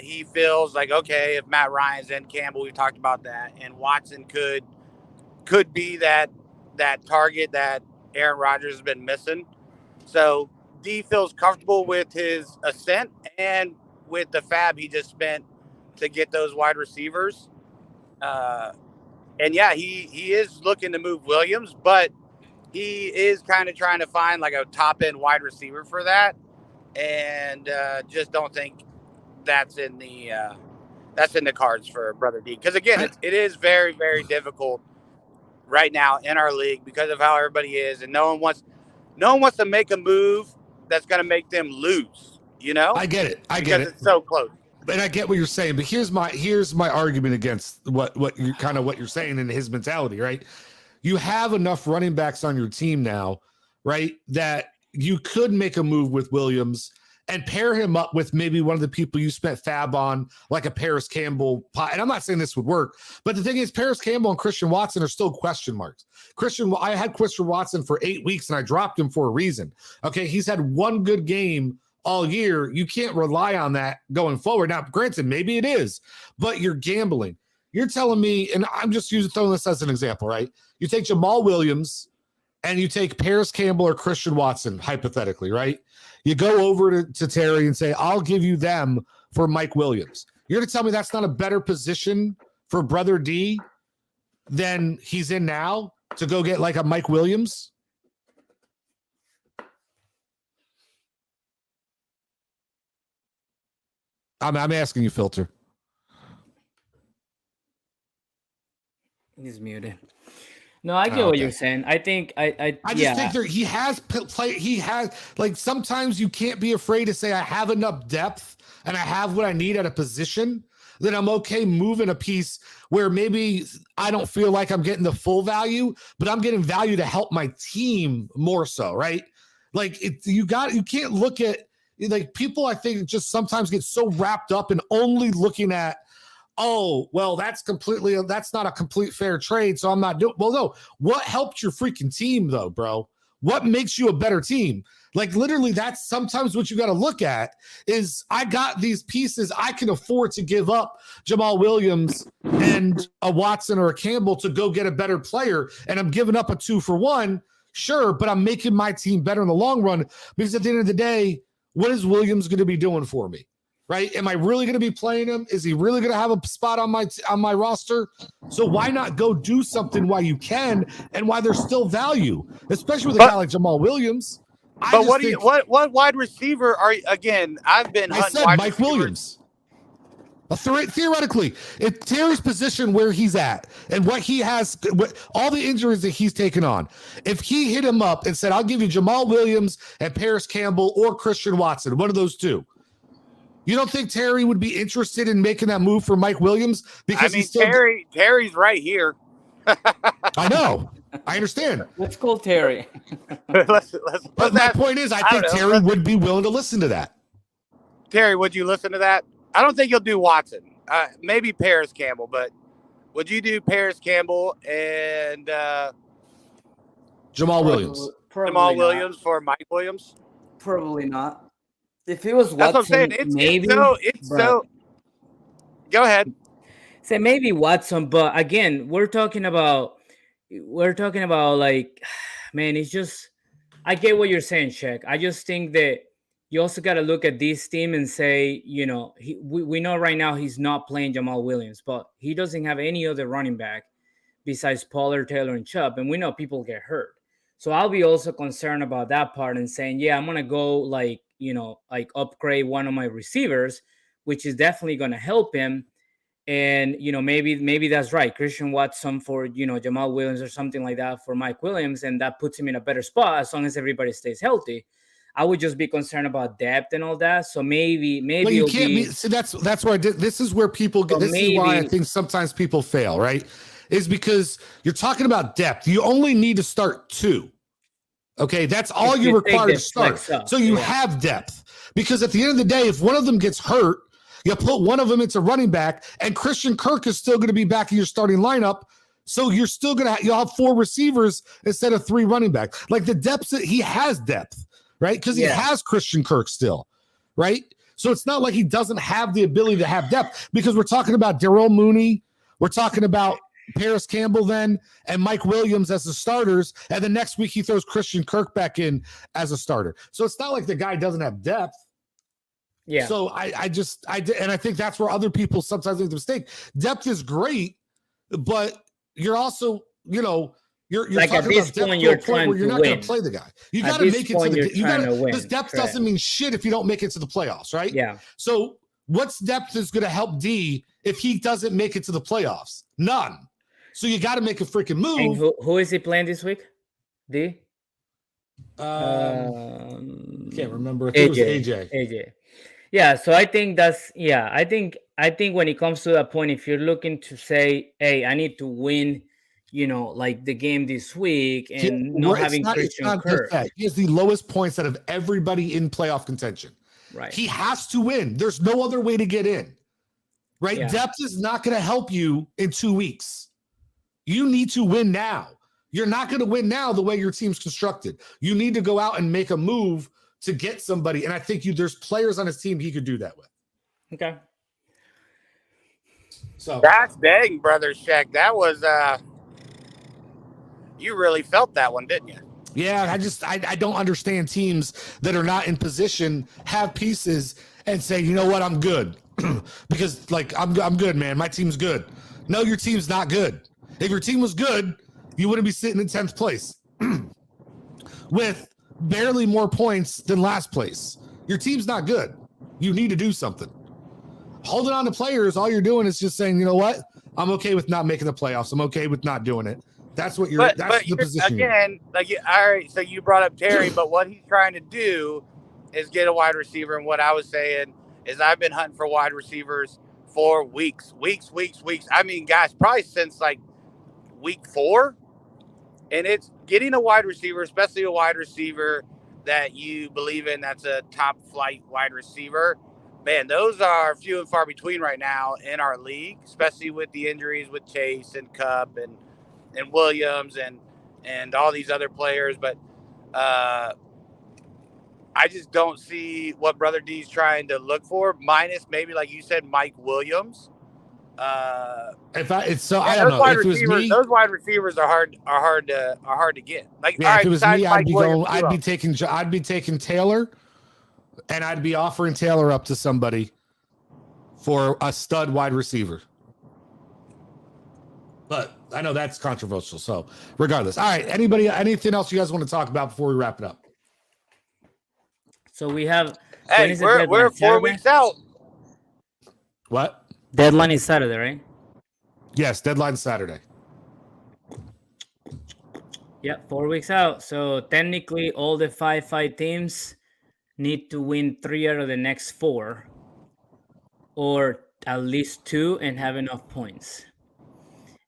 C: He feels like, okay, if Matt Ryan's in, Campbell, we talked about that, and Watson could be that target that Aaron Rodgers has been missing. So D feels comfortable with his ascent and with the fab he just spent to get those wide receivers. And yeah, he is looking to move Williams, but he is kind of trying to find like a top end wide receiver for that. And just don't think that's in the cards for brother D. Because again, it is very, very difficult right now in our league because of how everybody is, and no one wants to make a move that's going to make them lose.
A: I get it.
C: Because it's so close.
A: And I get what you're saying, but here's my argument against what you're saying in his mentality, right? You have enough running backs on your team now, right, that you could make a move with Williams and pair him up with maybe one of the people you spent fab on, like a Paris Campbell. And I'm not saying this would work, but the thing is, Paris Campbell and Christian Watson are still question marks. I had Christian Watson for 8 weeks and I dropped him for a reason. Okay, he's had one good game all year. You can't rely on that going forward. Now, granted, maybe it is, but you're gambling. You're telling me, and I'm just throwing this as an example, right? You take Jamal Williams and you take Paris Campbell or Christian Watson, hypothetically, right? You go over to Terry and say, I'll give you them for Mike Williams. You're going to tell me that's not a better position for brother D than he's in now to go get like a Mike Williams? I'm asking you, Filter.
B: He's muted. No, I get what you're saying. I think I just
A: think he has play. He has, like, sometimes you can't be afraid to say I have enough depth and I have what I need at a position that I'm okay moving a piece where maybe I don't feel like I'm getting the full value, but I'm getting value to help my team more so, right? Like you can't look at, like, people, I think, just sometimes get so wrapped up in only looking at, oh, well, that's not a complete fair trade, so I'm not doing. Well, no, what helped your freaking team though, bro? What makes you a better team? Like, literally, that's sometimes what you got to look at is, I got these pieces, I can afford to give up Jamal Williams and a Watson or a Campbell to go get a better player, and I'm giving up a 2-for-1, sure, but I'm making my team better in the long run, because at the end of the day, what is Williams going to be doing for me? Right? Am I really going to be playing him? Is he really going to have a spot on my roster? So why not go do something while you can and while there's still value, especially with a guy like Jamal Williams?
C: But what wide receiver are you, again? I've been.
A: I said Mike Williams. Theoretically, if Terry's position where he's at and what he has, all the injuries that he's taken on, if he hit him up and said, "I'll give you Jamal Williams and Paris Campbell or Christian Watson, one of those two," You don't think Terry would be interested in making that move for Mike Williams? Because
C: I mean,
A: he's still.
C: Terry's right here.
A: I know. I understand.
B: Let's call Terry.
C: let's
A: But my
C: ask,
A: point is, I think
C: don't know,
A: Terry would be willing to listen to that.
C: Terry, would you listen to that? I don't think you'll do Watson. Maybe Paris Campbell, but would you do Paris Campbell and
A: Jamal Williams.
B: Probably
C: Jamal
B: not.
C: Williams for Mike Williams?
B: Probably not. If it was Watson,
C: That's what I'm saying.
B: maybe.
C: It's so. Go ahead.
B: Say maybe Watson, but again, we're talking about like, man, it's just. I get what you're saying, Shaq. I just think that you also got to look at this team and say, you know, we know right now he's not playing Jamal Williams, but he doesn't have any other running back besides Pollard, Taylor, and Chubb, and we know people get hurt. So I'll be also concerned about that part and saying, yeah, I'm gonna go like, you know, like upgrade one of my receivers, which is definitely gonna help him. And you know, maybe that's right, Christian Watson for, you know, Jamal Williams or something like that for Mike Williams, and that puts him in a better spot as long as everybody stays healthy. I would just be concerned about depth and all that. So maybe
A: Well, you can't be. See, that's where I did. This is where people get. This is why I think sometimes people fail. Right, is because you're talking about depth. You only need to start 2. Okay, that's all you're required to start. So you have depth, because at the end of the day, if one of them gets hurt, you put one of them into running back, and Christian Kirk is still going to be back in your starting lineup. So you're still going to you'll have 4 receivers instead of 3 running backs. Like the depth, he has depth, right? Because he has Christian Kirk still, right? So it's not like he doesn't have the ability to have depth, because we're talking about Darrell Mooney, we're talking about Paris Campbell then, and Mike Williams as the starters, and the next week he throws Christian Kirk back in as a starter. So it's not like the guy doesn't have depth.
B: Yeah.
A: So I think that's where other people sometimes make the mistake. Depth is great, but you're also, you know, you're
B: like
A: talking
B: at this
A: about
B: point, you're
A: trying
B: where
A: you're not going to play the guy. You got to make it to the. You got to. Because depth doesn't mean shit if you don't make it to the playoffs, right?
B: Yeah.
A: So what's depth is going to help D if he doesn't make it to the playoffs? None. So you got to make a freaking move.
B: And who is he playing this week? D.
A: Can't remember. I think it was AJ.
B: Yeah. So I think that's I think when it comes to that point, if you're looking to say, hey, I need to win, you know, like the game this week, and not having Christian Kirk.
A: He has the lowest points out of everybody in playoff contention.
B: Right.
A: He has to win. There's no other way to get in. Right. Yeah. Depth is not going to help you in 2 weeks. You need to win now. You're not going to win now the way your team's constructed. You need to go out and make a move to get somebody. And I think there's players on his team he could do that with.
B: Okay.
C: So that's dang, brother Shaq. That was you really felt that one, didn't you?
A: Yeah, I don't understand teams that are not in position, have pieces, and say, you know what, I'm good. Because like I'm good, man. My team's good. No, your team's not good. If your team was good, you wouldn't be sitting in 10th place with barely more points than last place. Your team's not good. You need to do something. Holding on to players, all you're doing is just saying, you know what? I'm okay with not making the playoffs. I'm okay with not doing it. That's what that's the position.
C: Again, all right, so you brought up Terry, but what he's trying to do is get a wide receiver. And what I was saying is I've been hunting for wide receivers for weeks. I mean, guys, probably since like week 4. And it's getting a wide receiver, especially a wide receiver that you believe in, that's a top flight wide receiver. Man, those are few and far between right now in our league, especially with the injuries with Chase and Cup and Williams and all these other players. But I just don't see what Brother D's trying to look for, minus maybe, like you said, Mike Williams.
A: I don't know. If it was me,
C: those wide receivers are hard to get. Like,
A: yeah, if it was me, I'd be taking Taylor, and I'd be offering Taylor up to somebody for a stud wide receiver. But I know that's controversial. So regardless, all right. Anything else you guys want to talk about before we wrap it up?
B: So we have.
C: Hey, we're 4 weeks out.
A: What?
B: Deadline is Saturday, right?
A: Yes, deadline Saturday.
B: Yeah, 4 weeks out. So technically, all the 5 teams need to win 3 out of the next 4 or at least 2 and have enough points.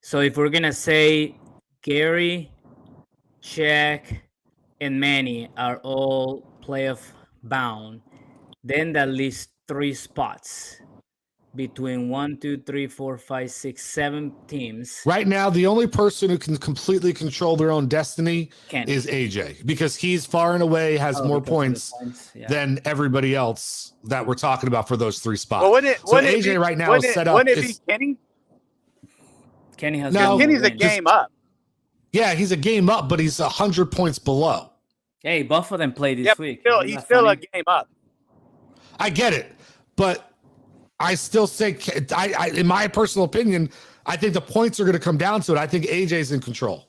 B: So if we're gonna say Gary, Shaq, and Manny are all playoff bound, then that leaves 3 spots between 1, 2, 3, 4, 5, 6, 7 teams.
A: Right now, the only person who can completely control their own destiny
B: Kenny.
A: is AJ, because he's far and away has more
B: because of the
A: points
B: yeah.
A: than everybody else that we're talking about for those 3 spots.
C: Well, wouldn't
A: so
C: it
A: AJ
C: be,
A: right now
C: wouldn't
A: is
C: it-
A: set up.
C: Wouldn't it be
A: is-
C: Kenny?
B: Kenny has
A: No,
B: one more
C: Kenny's a
B: win.
C: game up.
A: Yeah, he's a game up, but he's 100 points below.
B: Hey, both of them played this
C: Yep,
B: week.
C: he's
B: Isn't
C: still
B: that
C: a game up.
A: I get it, but I still say, in my personal opinion, I think the points are going to come down to it. I think AJ's in control.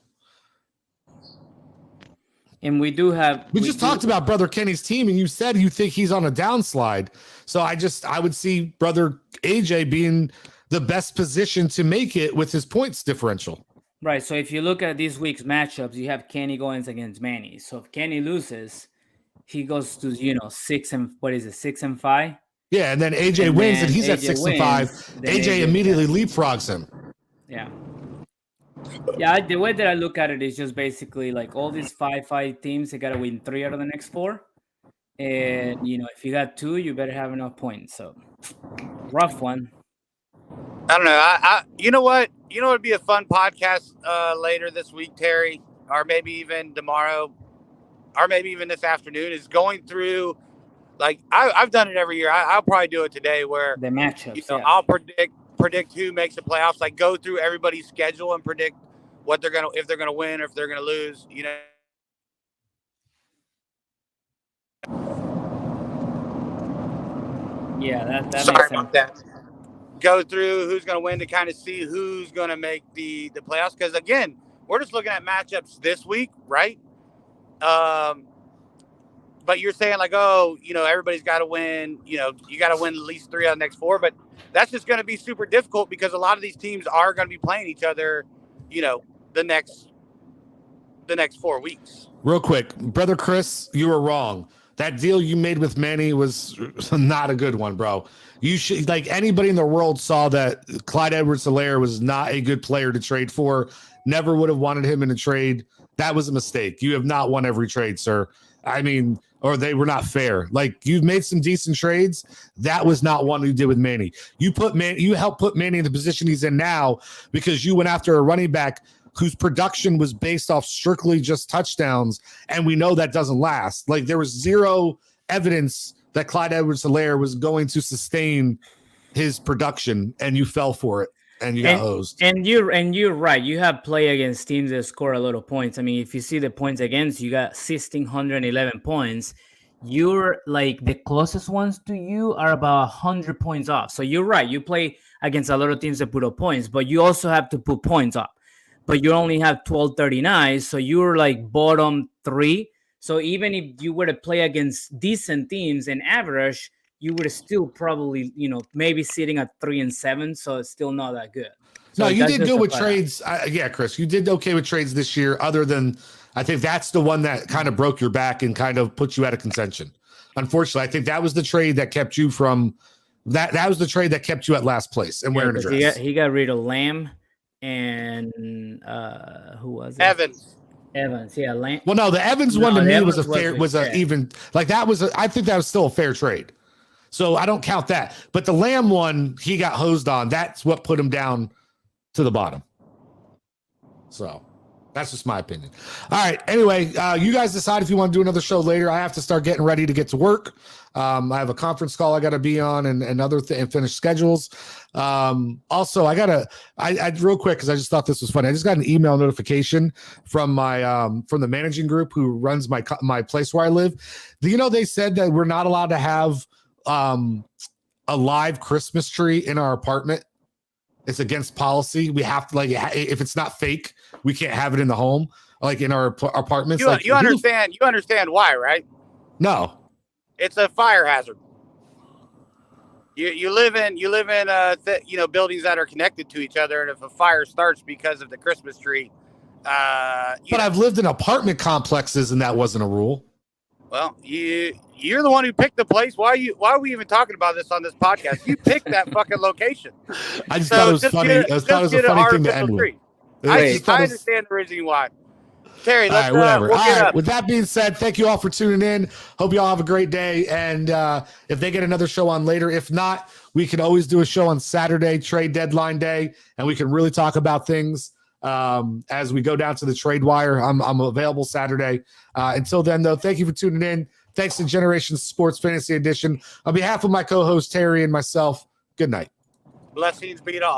B: And we do have.
A: We just talked about Brother Kenny's team, and you said you think he's on a downslide. So I would see Brother AJ being the best position to make it with his points differential.
B: Right. So if you look at this week's matchups, you have Kenny going against Manny. So if Kenny loses, he goes to 6 and 5.
A: Yeah, and then AJ
B: And
A: wins,
B: then
A: and he's at
B: AJ
A: 6 and
B: wins,
A: 5.
B: then
A: AJ
B: AJ
A: immediately leapfrogs him.
B: Yeah. Yeah, the way that I look at it is just basically like all these 5 teams, they gotta win 3 out of the next 4. And if you got 2, you better have enough points. So rough one.
C: I don't know. I you know what? You know, it'd be a fun podcast later this week, Terry, or maybe even tomorrow, or maybe even this afternoon. Is going through, like I've done it every year. I'll probably do it today, where
B: The matchups. Yeah.
C: I'll predict who makes the playoffs. Like go through everybody's schedule and predict what if they're gonna win or if they're gonna lose.
B: Yeah, that
C: Sorry
B: makes
C: about
B: sense.
C: that. Go through who's going to win to kind of see who's going to make the playoffs. Because again, we're just looking at matchups this week, right? But you're saying like, everybody's got to win. You got to win at least 3 out of the next 4. But that's just going to be super difficult because a lot of these teams are going to be playing each other. The next 4 weeks.
A: Real quick, Brother Chris, you were wrong. That deal you made with Manny was not a good one, bro. You should, like, anybody in the world saw that Clyde Edwards-Helaire was not a good player to trade for. Never would have wanted him in a trade. That was a mistake. You have not won every trade, sir. I mean, or they were not fair. Like, you've made some decent trades. That was not one you did with Manny. You helped put Manny in the position he's in now because you went after a running back whose production was based off strictly just touchdowns, and we know that doesn't last. Like, there was zero evidence that Clyde Edwards-Helaire was going to sustain his production, and you fell for it, and you got hosed.
B: And you're right. You have play against teams that score a lot of points. I mean, if you see the points against, you got 1,611 points. You're like the closest ones to you are about 100 points off. So you're right. You play against a lot of teams that put up points, but you also have to put points up. But you only have 1239, so you're like bottom 3. So even if you were to play against decent teams and average, you would still probably, maybe sitting at 3 and 7. So it's still not that good. So
A: No, you
B: that's
A: did
B: just
A: good
B: a
A: with
B: fact.
A: trades. Yeah, Chris, you did okay with trades this year, other than I think that's the one that kind of broke your back and kind of put you out of contention. Unfortunately, I think that was the trade that kept you from that. That was the trade that kept you at last place and wearing a
B: 'cause
A: dress.
B: He got rid of Lamb and who was it? Evans, yeah. Lamb.
A: Well, no, the Evans
B: No,
A: one to
B: the
A: me was
B: Evans wasn't fair.
A: even like that was I think that was still a fair trade. So I don't count that. But the Lamb one, he got hosed on. That's what put him down to the bottom. So that's just my opinion. All right. Anyway, you guys decide if you want to do another show later. I have to start getting ready to get to work. I have a conference call I got to be on and other and finish schedules. Also, I real quick, because I just thought this was funny. I just got an email notification from my from the managing group who runs my place where I live. Do you know they said that we're not allowed to have a live Christmas tree in our apartment? It's against policy. We have to, like, if it's not fake, we can't have it in the home, like in our apartments.
C: You understand why, right?
A: No.
C: It's a fire hazard. You live in buildings that are connected to each other, and if a fire starts because of the Christmas tree,
A: But I've lived in apartment complexes, and that wasn't a rule.
C: Well, you're the one who picked the place. Why are we even talking about this on this podcast? You picked that fucking location.
A: I just thought it was funny. I just thought it was a funny thing to end with.
C: I understand the reason why. Terry, let's,
A: all right, whatever.
C: We'll
A: all
C: get
A: right.
C: up.
A: With that being said, thank you all for tuning in. Hope you all have a great day. And if they get another show on later, if not, we can always do a show on Saturday, trade deadline day, and we can really talk about things as we go down to the trade wire. I'm available Saturday. Until then, though, thank you for tuning in. Thanks to Generation Sports Fantasy Edition. On behalf of my co-host Terry and myself, good night.
C: Blessings be to all.